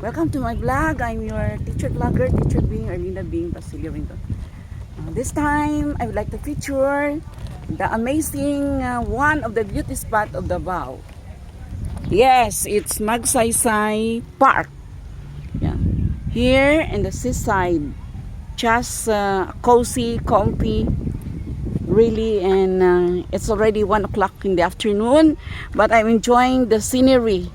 Welcome to my vlog. I'm your teacher vlogger, Teacher Bing, Arlina Bing, Basilio Winton. This time, I would like to feature the amazing one of the beauty spot of Davao. Yes, it's Magsaysay Park. Yeah. Here in the seaside, just cozy, comfy, really, and it's already 1 o'clock in the afternoon, but I'm enjoying the scenery.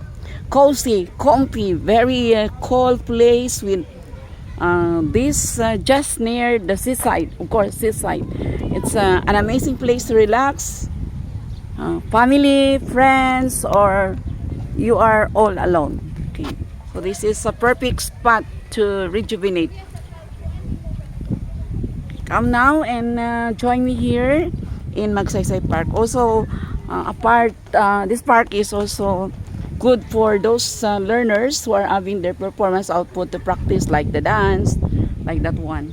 Cozy, comfy, very cold place with this just near the seaside. Of course, seaside. It's an amazing place to relax. Family, friends, or you are all alone. Okay, so this is a perfect spot to rejuvenate. Come now and join me here in Magsaysay Park. Also, this park is also good for those learners who are having their performance output to practice, like the dance, like that one.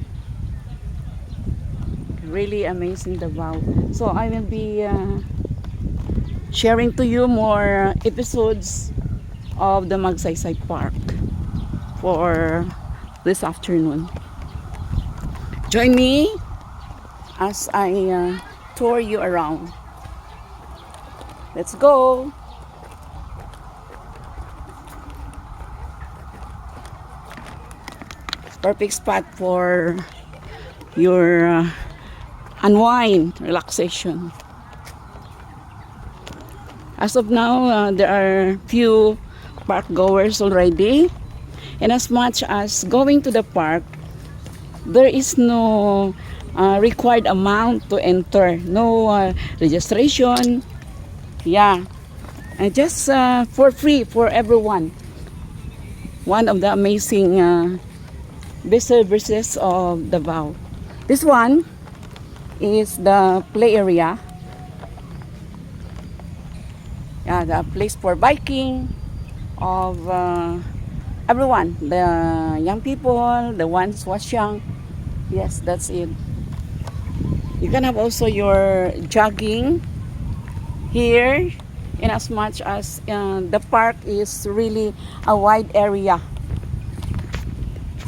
Really amazing Davao. So I will be sharing to you more episodes of the Magsaysay Park for this afternoon. Join me as I tour you around. Let's go! Perfect spot for your unwind, relaxation. As of now, there are few park goers already, and as much as going to the park, there is no required amount to enter, no registration. Yeah, and just for free for everyone. One of the amazing services of Davao. This one is the play area. Yeah, the place for biking of everyone, the young people, the ones who was young. Yes, that's it. You can have also your jogging here, in as much as the park is really a wide area.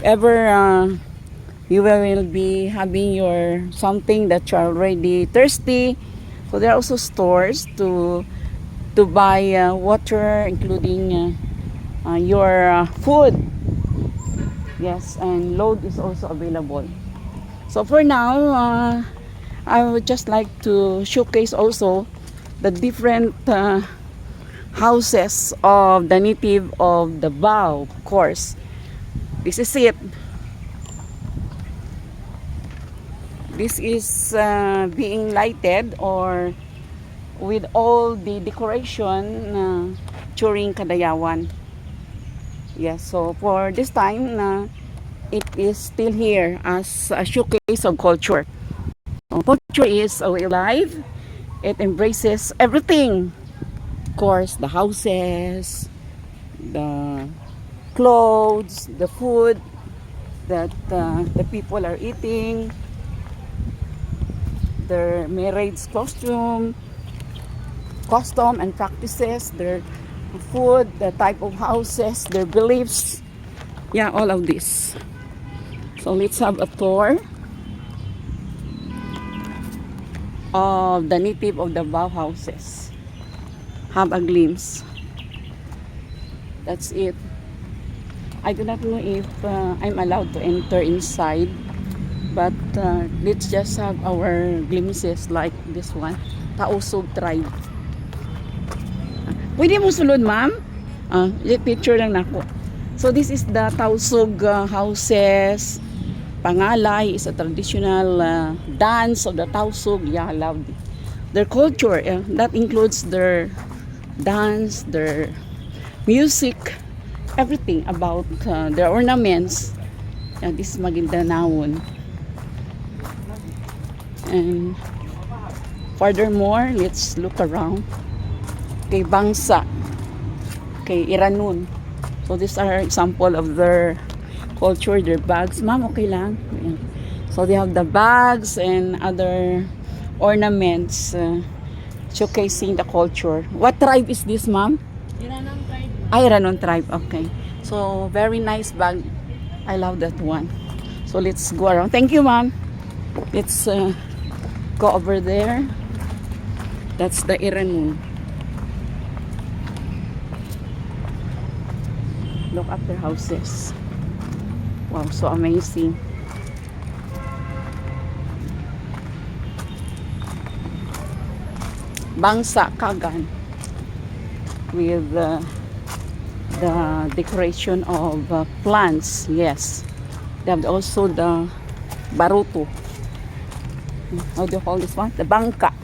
Ever you will be having your something that you're already thirsty, so there are also stores to buy water, including your food. Yes, and load is also available. So for now, I would just like to showcase also the different houses of the native of Davao. Of course, this is it. This is being lighted or with all the decoration during Kadayawan. Yes, so for this time, it is still here as a showcase of culture. Culture is alive. It embraces everything. Of course, the houses, the clothes, the food that the people are eating, their marriage costume and practices, their food, the type of houses, their beliefs. Yeah, all of this. So let's have a tour of the native of the Davao houses. Have a glimpse. That's it. I do not know if I'm allowed to enter inside, but let's just have our glimpses like this one. Tausug tribe. Pwede mo sulod, ma'am? Picture lang nako. So this is the Tausug houses. Pangalay is a traditional dance of the Tausug. Yeah, I love it. Their culture, that includes their dance, their music, everything about their ornaments. This is Maguindanao. And furthermore, let's look around. Kay Bangsa, kay Iranon. So these are example of their culture, their bags. Ma'am, okay lang? Ayan. So they have the bags and other ornaments showcasing the culture. What tribe is this, ma'am? Iranon tribe. Iranon tribe, okay. So very nice bag. I love that one. So let's go around. Thank you, ma'am. Let's go over there. That's the Iran. Look at their houses. Wow, so amazing. Bangsa Kagan with the decoration of plants. Yes, they have also the baruto. How do you call this one? The bangka.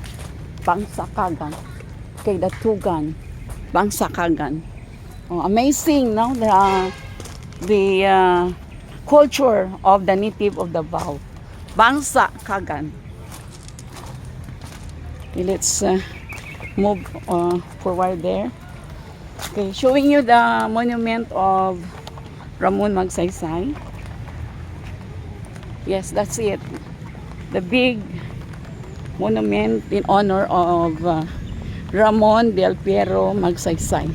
Bangsa Kagan. Okay, the tugan. Bangsa Kagan. Oh, amazing, no? The culture of the native of Davao. Bangsa Kagan. Okay, let's move forward there. Okay, showing you the monument of Ramon Magsaysay. Yes, that's it. The big monument in honor of Ramon del Piero Magsaysay.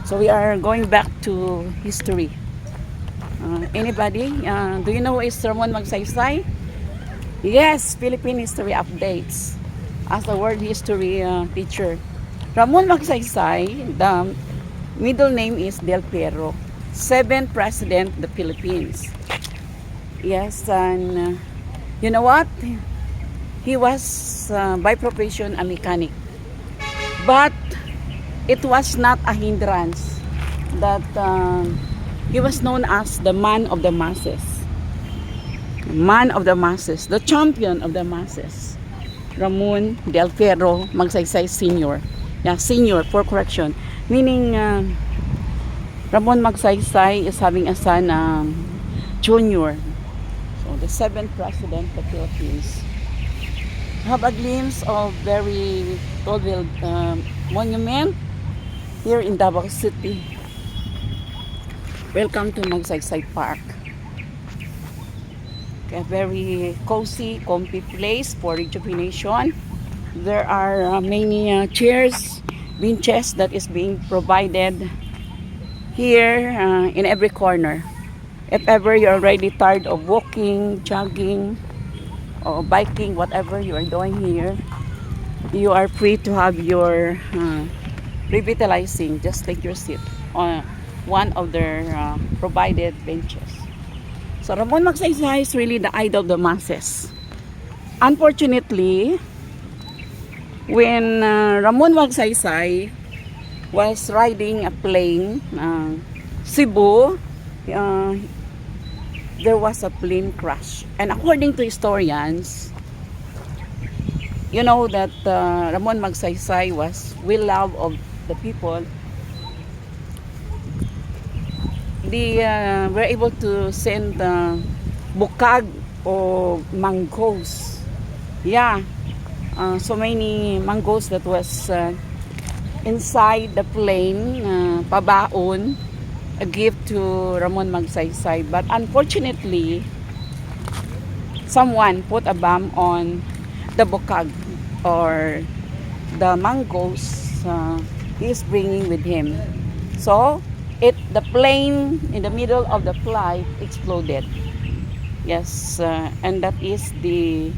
So we are going back to history. Anybody? Do you know who is Ramon Magsaysay? Yes, Philippine history updates. As a world history teacher. Ramon Magsaysay, the middle name is Del Piero. 7th President of the Philippines. Yes, and you know what? He was by profession a mechanic. But it was not a hindrance that he was known as the man of the masses. Man of the masses, the champion of the masses. Ramon Del Piero Magsaysay Sr. Yeah, senior for correction. Meaning, Ramon Magsaysay is having a son, junior. So, the 7th president of the Philippines. Have a glimpse of very tall-built monument here in Davao City. Welcome to Magsaysay Park. A very cozy, comfy place for rejuvenation. There are many chairs, benches that is being provided here in every corner. If ever you're already tired of walking, jogging, or biking, whatever you are doing here, you are free to have your revitalizing. Just take your seat on one of their provided benches. So Ramon Magsaysay is really the idol of the masses. Unfortunately, when Ramon Magsaysay was riding a plane, Cebu, there was a plane crash. And according to historians, you know that Ramon Magsaysay was well loved of the people. They were able to send bukag or mangoes. Yeah, so many mangoes that was inside the plane, pabaon, a gift to Ramon Magsaysay. But unfortunately, someone put a bomb on the bukag or the mangoes he is bringing with him. So, the plane in the middle of the flight exploded. Yes, and that is the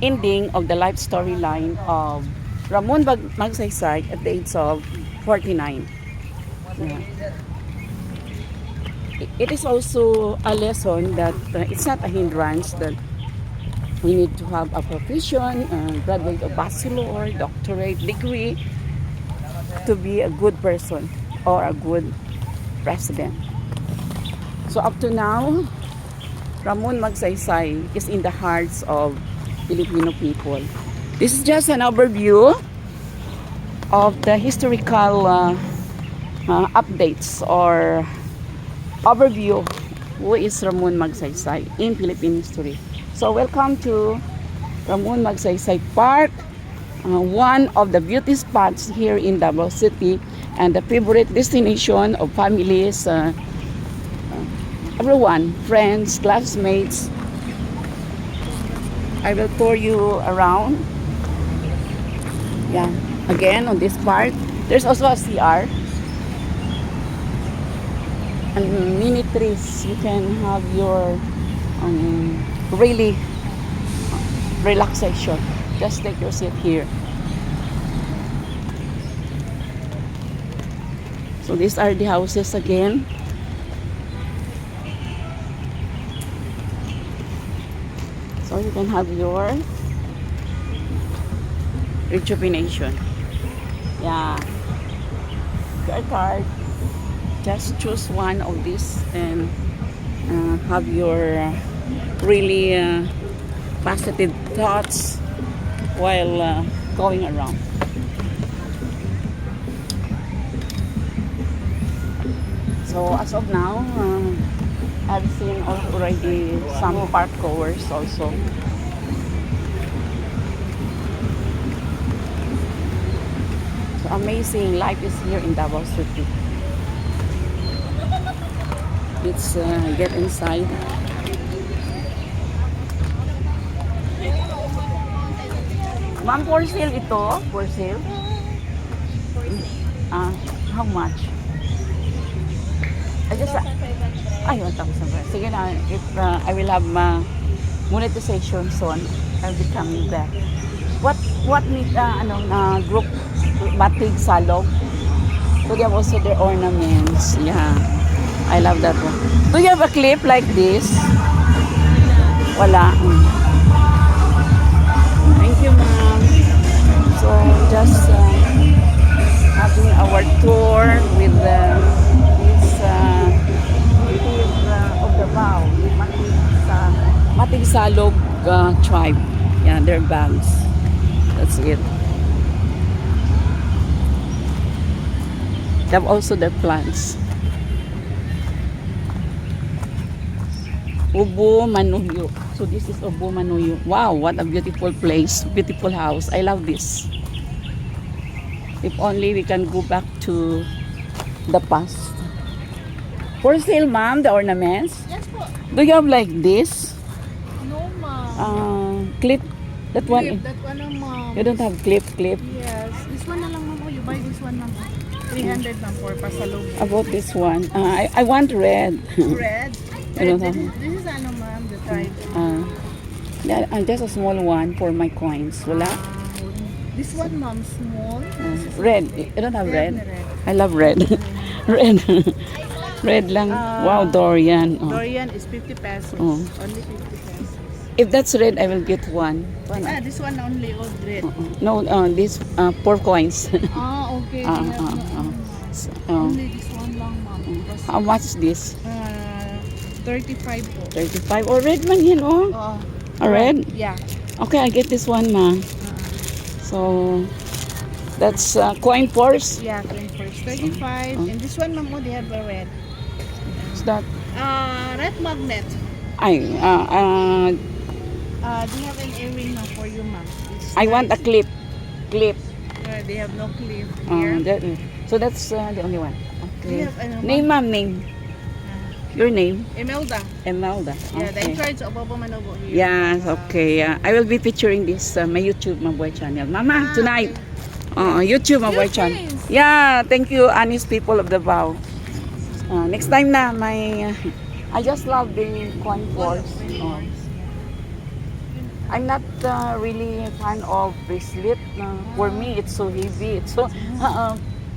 ending of the life storyline of Ramon Magsaysay at the age of 49. Yeah. It is also a lesson that it's not a hindrance that we need to have a profession, graduate a bachelor, doctorate degree to be a good person or a good president. So up to now, Ramon Magsaysay is in the hearts of Filipino people. This is just an overview of the historical updates or overview who is Ramon Magsaysay in Philippine history. So welcome to Ramon Magsaysay Park, one of the beauty spots here in Davao City and the favorite destination of families, everyone, friends, classmates. I will tour you around. Yeah, again on this part. There's also a CR. and mini trees. You can have your really relaxation. Just take your seat here. So these are the houses again. So you can have your rejuvenation. Yeah. Your card. Just choose one of these and have your really positive thoughts while going around. So as of now, I've seen already some park goers also. So amazing life is here in Davao City. Let's get inside. Ma'am, for sale ito? For sale? How much? I just, ay, 1,000. Sige na, if I will have monetization soon, I'll be coming back. What need, group, Matig Salog? So they have also their ornaments. Yeah, I love that one. Do you have a clip like this? Wala. Thank you, ma'am. So just having our tour with this of the Davao, Matig Salog tribe. Yeah, their bags. That's it. They have also their plants. Ubo Manuyo. So this is Ubo Manuyo. Wow, what a beautiful place, beautiful house. I love this. If only we can go back to the past. For sale, ma'am, the ornaments. Yes po. Do you have like this? No, ma'am. Clip. That one. Clip, that one lang, ma'am. You don't have clip. Yes. This one na lang, ma'am. Oh, you buy this one, ma'am. 300, ma'am, for pasalog. About this one. I want red. Red? I don't Red. have. This is ano, ma'am, the tribe. Just a small one for my coins. Wala? This one, ma'am, small. Red. You don't have red? Red. I love red. Red. Red lang. Wow, Dorian. Oh. Dorian is 50 pesos. Oh. Only 50 pesos. If that's red, I will get one. This one only old red. No, this 4 coins. Okay. Ah, We have ah, no, ah. So, only this one lang, ma'am. how much is this? 35 po. 35. Oh, red man yan, oh. Oh. A red? Yeah. Okay, I get this one, ma. So, that's coin purse. Yeah, 21st. 35. And this one, ma'am, they have a red. What's that? Red magnet. Ay, They have an earring now for you, ma'am. I want a clip. Clip. They have no clip here. So that's the only one. They Okay. have ano, Name, ma'am, name. Your name? Imelda. Emelda. Yeah, the Okay. in charge of Obo Manobo here. Yes, okay. I will be featuring this my YouTube Maboy channel. Mama, tonight. YouTube Maboy channel. thanks. Yeah, thank you, honest people of Davao. Next time na, I just love the coin purse. I'm not really a fan of bracelet. For me, it's so heavy. It's so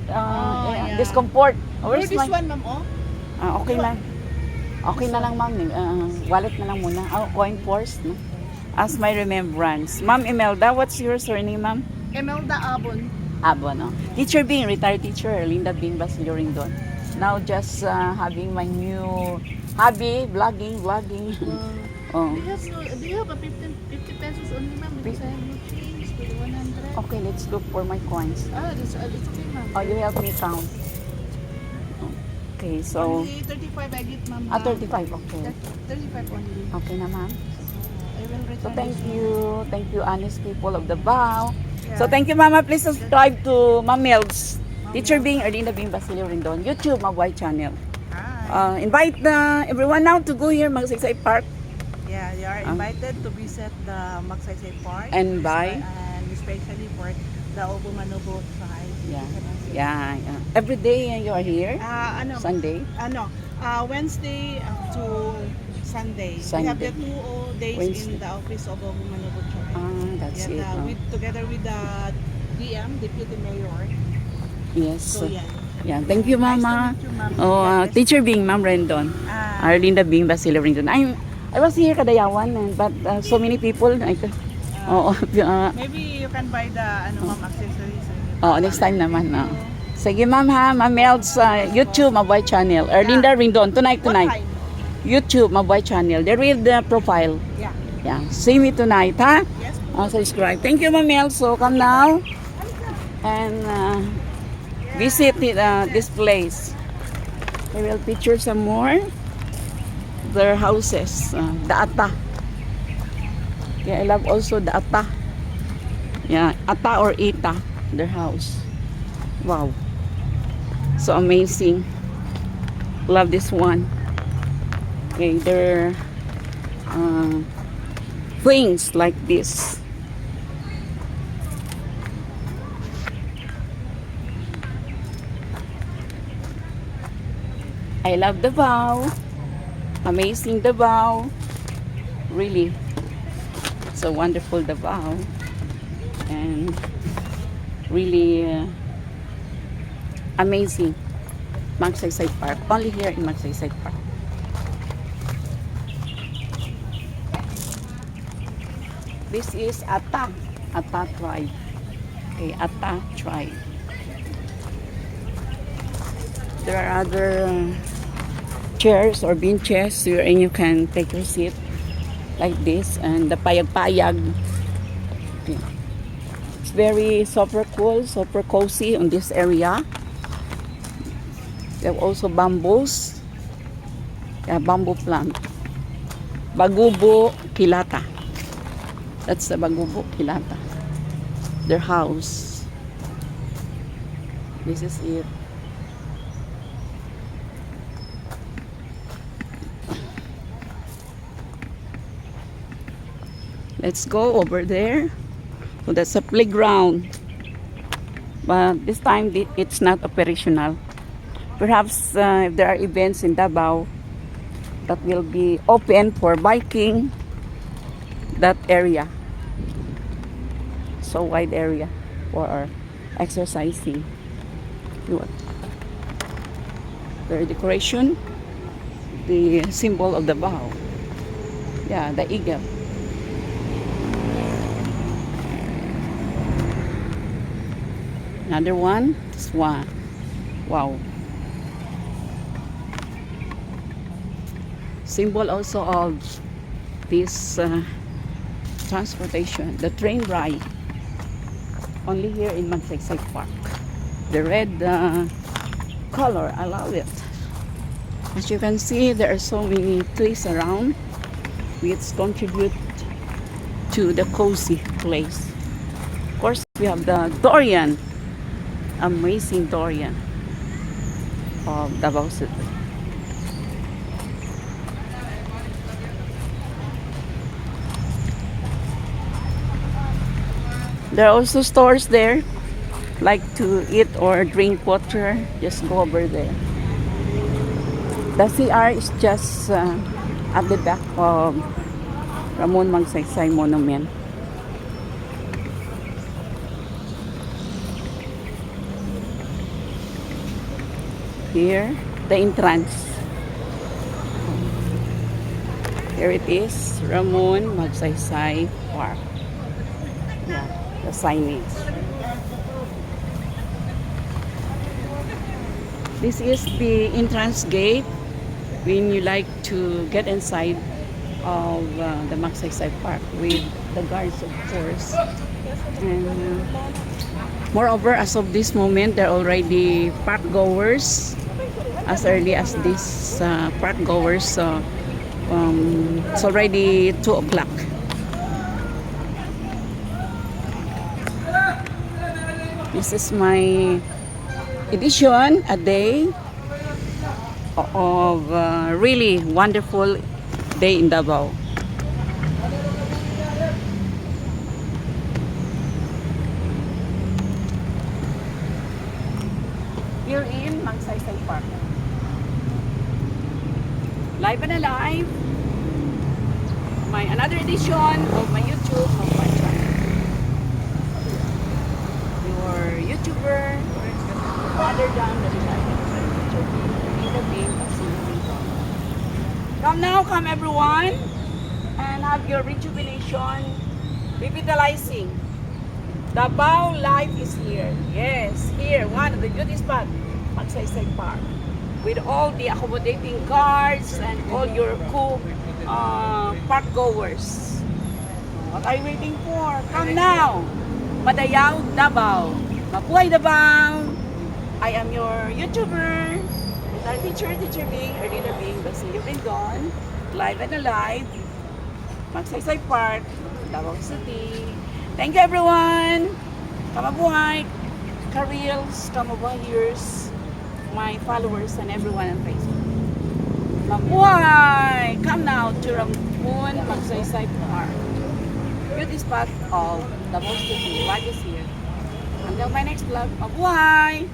yeah. discomfort. Or Where's this my? one, ma'am, oh? Okay lang. Okay na lang, ma'am. Wallet na lang muna. Coin purse. No? As my remembrance. Ma'am Imelda, what's your surname, ma'am? Imelda Abon. Abo, no? Teacher Bing, retired teacher, Linda Bing Basilio Rindon. Now just having my new hobby, vlogging. Oh. Do you have a 50 pesos only, ma'am? Because I have no change for the 100. Okay, let's look for my coins. It's okay, ma'am. Oh, you help me count. Okay, so... Only 35 I get, ma'am. 35, okay. 35 only. Okay na, ma'am. I will return. So thank this one. you. Thank you, honest people of Davao. Yeah. So thank you, Mama. Please subscribe to Ma'am Mel's Teacher Bing, Erlinda Bing Basilio Rindon, YouTube, Mabuhay channel. Hi. Invite everyone now to go here, Magsaysay Park, Yeah, you are invited to visit the Magsaysay Park. and buy. And especially for the Obo Manobo tribe. Yeah. Every day you are here, Ano? Sunday. Ano? Wednesday to Sunday. We have Sunday. the 2 days Wednesday. in the office of Manobot Tribe. Ah, that's it. Yeah, Oh. together with the DM, Deputy Mayor. Yes. So yeah. Yeah, thank you, Nice to Mama. meet you, Ma'am. Oh, God bless Teacher Bing, Ma'am Rendon. Ah. Arlinda Bing, Basilio Rendon. I was here Kadayawan, but so many people. Oo. Maybe you can buy the ma'am accessories. Next time naman. Sige, Ma'am ha. Ma'am Mel's YouTube, Mabuhay Channel. Erlinda Rendon. Tonight. What time? YouTube, Mabuhay Channel. There is the profile. Yeah. Yeah. See me tonight, ha? Yes. Subscribe. Thank you, Ma'am Mel. So, come now. And visit this place. I will picture some more their houses. The Ata. Yeah, I love also the Ata. Yeah, Ata or Ita, their house. Wow. So amazing. Love this one. Okay, their things like this. I love Davao. Amazing Davao. Really. So wonderful Davao. And really amazing. Magsaysay Park. Only here in Magsaysay Park. This is Ata. Ata tribe. Okay, Ata tribe. There are other chairs or benches wherein you can take your seat like this, and the payag-payag. Okay. It's very super cool, super cozy on this area. They have also bamboos. Yeah, bamboo plant. Bagubo Kilata. That's the Bagubo Kilata. Their house. This is it. Let's go over there. So that's a playground. But this time it's not operational. Perhaps if there are events in Davao that will be open for biking, that area. So wide area for exercising. Look. Their decoration, the symbol of Davao. Yeah, the eagle. Another one, this one. Wow. Symbol also of this transportation, the train ride. Only here in Magsaysay Park. The red color, I love it. As you can see, there are so many trees around, which contribute to the cozy place. Of course, we have the Dorian. Amazing Dorian of Davao City. There are also stores there, like to eat or drink water, just go over there. The CR is just at the back of Ramon Magsaysay Monument. Here, the entrance. Here it is, Ramon Magsaysay Park. Yeah, the signage. This is the entrance gate when you like to get inside of the Magsaysay Park with the guards, of course. And moreover, as of this moment, there are already park goers. As early as this park goers, it's already 2 o'clock. This is my edition a day of really wonderful day in Davao. Here in Magsaysay Park. Live and Alive. My another edition of my YouTube, of my channel. Your YouTuber, other than the Come now, come everyone, and have your rejuvenation, revitalizing. Davao life is here. Yes, here, one of the beauty spots, Magsaysay Park. With all the accommodating cars and all your park goers. What are you waiting for? Come now! Madayaw, Davao. Mabuhay Davao! I am your YouTuber. Our teacher being, or leader being Basilio Bengon. Live and Alive. Magsaysay Park, Davao City. Thank you everyone! Kamabuhay! Karils, Kamabuhayers, my followers and everyone on Facebook. Mabuhay! Come now to Ramon Magsaysay Park. Beauty spot of Davao City. Life is here. Until my next vlog, mabuhay!